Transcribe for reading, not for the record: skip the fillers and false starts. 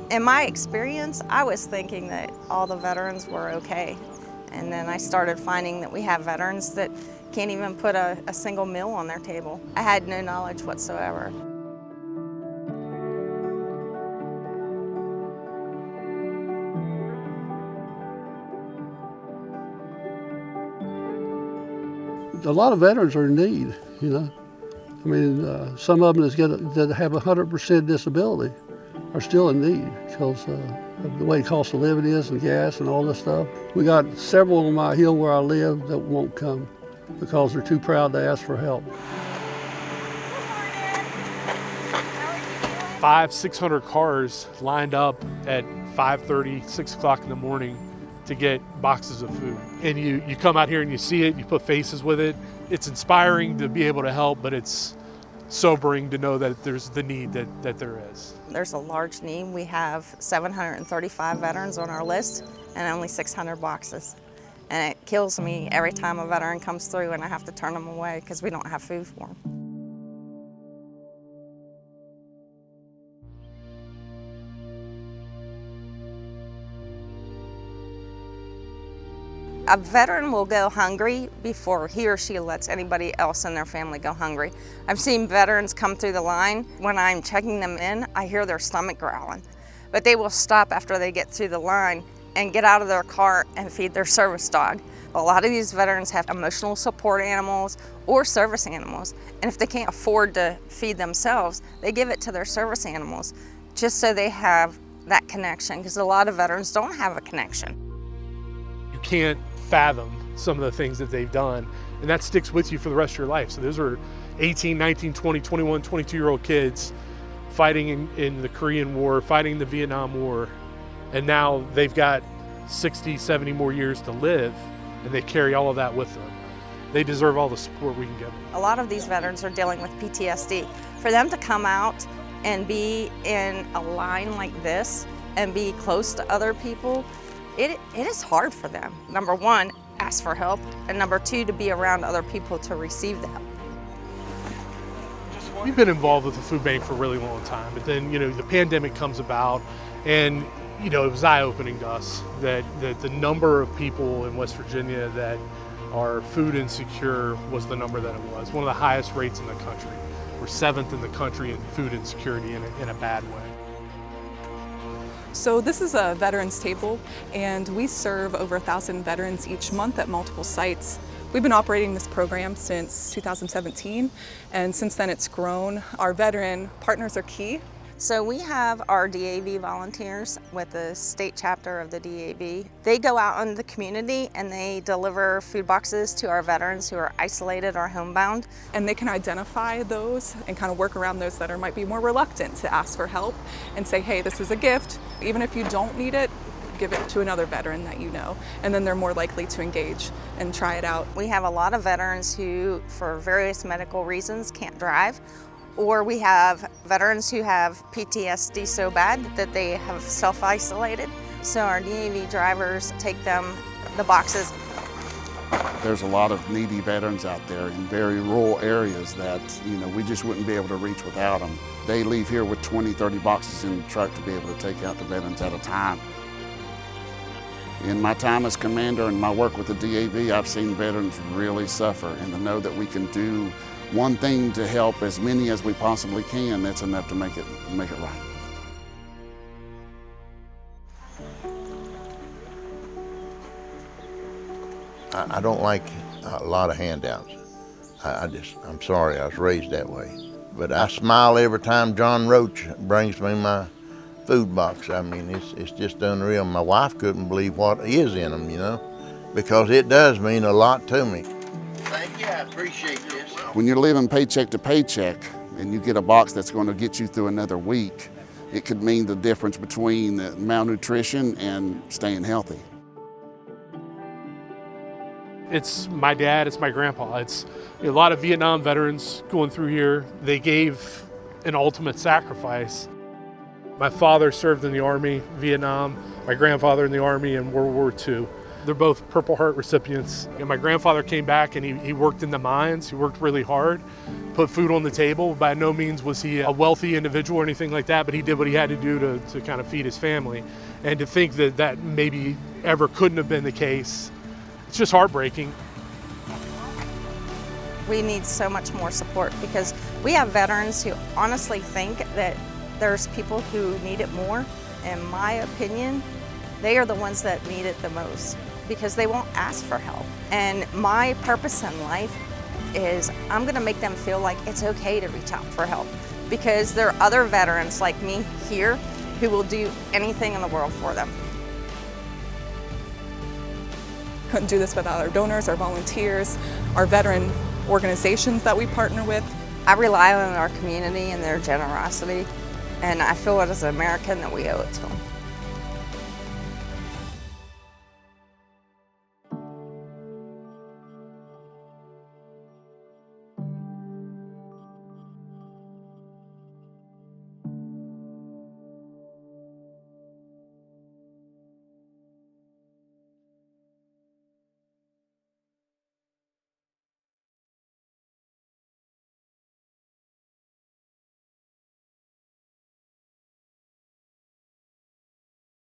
In my experience, I was thinking that all the veterans were okay. And then I started finding that we have veterans that can't even put a single meal on their table. I had no knowledge whatsoever. A lot of veterans are in need, you know. I mean, some of them that have 100% disability are still in need because of the way the cost of living is and gas and all this stuff. We got several on my hill where I live that won't come because they're too proud to ask for help. 500-600 cars lined up at 5:30, 6 o'clock in the morning to get boxes of food. And you come out here and you see it, you put faces with it. It's inspiring to be able to help, but it's sobering to know that there's the need that there is. There's a large need. We have 735 veterans on our list and only 600 boxes. And it kills me every time a veteran comes through and I have to turn them away because we don't have food for them. A veteran will go hungry before he or she lets anybody else in their family go hungry. I've seen veterans come through the line. When I'm checking them in, I hear their stomach growling. But they will stop after they get through the line and get out of their car and feed their service dog. A lot of these veterans have emotional support animals or service animals. And if they can't afford to feed themselves, they give it to their service animals just so they have that connection, because a lot of veterans don't have a connection. You can't fathom some of the things that they've done, and that sticks with you for the rest of your life. So those are 18, 19, 20, 21, 22-year-old kids fighting in the Korean War, fighting in the Vietnam War, and now they've got 60, 70 more years to live, and they carry all of that with them. They deserve all the support we can give them. A lot of these veterans are dealing with PTSD. For them to come out and be in a line like this and be close to other people, it is hard for them. Number one, ask for help, and number two, to be around other people to receive the help. We've been involved with the food bank for a really long time, but then, the pandemic comes about, and, it was eye-opening to us that the number of people in West Virginia that are food insecure was the number that it was. One of the highest rates in the country. We're 7th in the country in food insecurity in a bad way. So this is a veterans table, and we serve over 1,000 veterans each month at multiple sites. We've been operating this program since 2017, and since then it's grown. Our veteran partners are key. So we have our DAV volunteers with the state chapter of the DAV. They go out in the community and they deliver food boxes to our veterans who are isolated or homebound. And they can identify those and kind of work around those that might be more reluctant to ask for help and say, hey, this is a gift. Even if you don't need it, give it to another veteran that you know, and then they're more likely to engage and try it out. We have a lot of veterans who, for various medical reasons, can't drive, or we have veterans who have PTSD so bad that they have self-isolated. So our DAV drivers take them the boxes. There's a lot of needy veterans out there in very rural areas that, we just wouldn't be able to reach without them. They leave here with 20, 30 boxes in the truck to be able to take out the veterans at a time. In my time as commander and my work with the DAV, I've seen veterans really suffer, and to know that we can do one thing to help as many as we possibly can, that's enough to make it right. I don't like a lot of handouts. I'm sorry, I was raised that way. But I smile every time John Roach brings me my food box. I mean, it's just unreal. My wife couldn't believe what is in them, because it does mean a lot to me. Thank you, I appreciate this. When you're living paycheck to paycheck and you get a box that's going to get you through another week, it could mean the difference between malnutrition and staying healthy. It's my dad, it's my grandpa. It's a lot of Vietnam veterans going through here. They gave an ultimate sacrifice. My father served in the Army, Vietnam, my grandfather in the Army in World War II. They're both Purple Heart recipients. And my grandfather came back and he worked in the mines. He worked really hard, put food on the table. By no means was he a wealthy individual or anything like that, but he did what he had to do to kind of feed his family. And to think that that maybe ever couldn't have been the case, it's just heartbreaking. We need so much more support because we have veterans who honestly think that there's people who need it more. In my opinion, they are the ones that need it the most because they won't ask for help. And my purpose in life is I'm gonna make them feel like it's okay to reach out for help because there are other veterans like me here who will do anything in the world for them. Couldn't do this without our donors, our volunteers, our veteran organizations that we partner with. I rely on our community and their generosity, and I feel as an American that we owe it to them.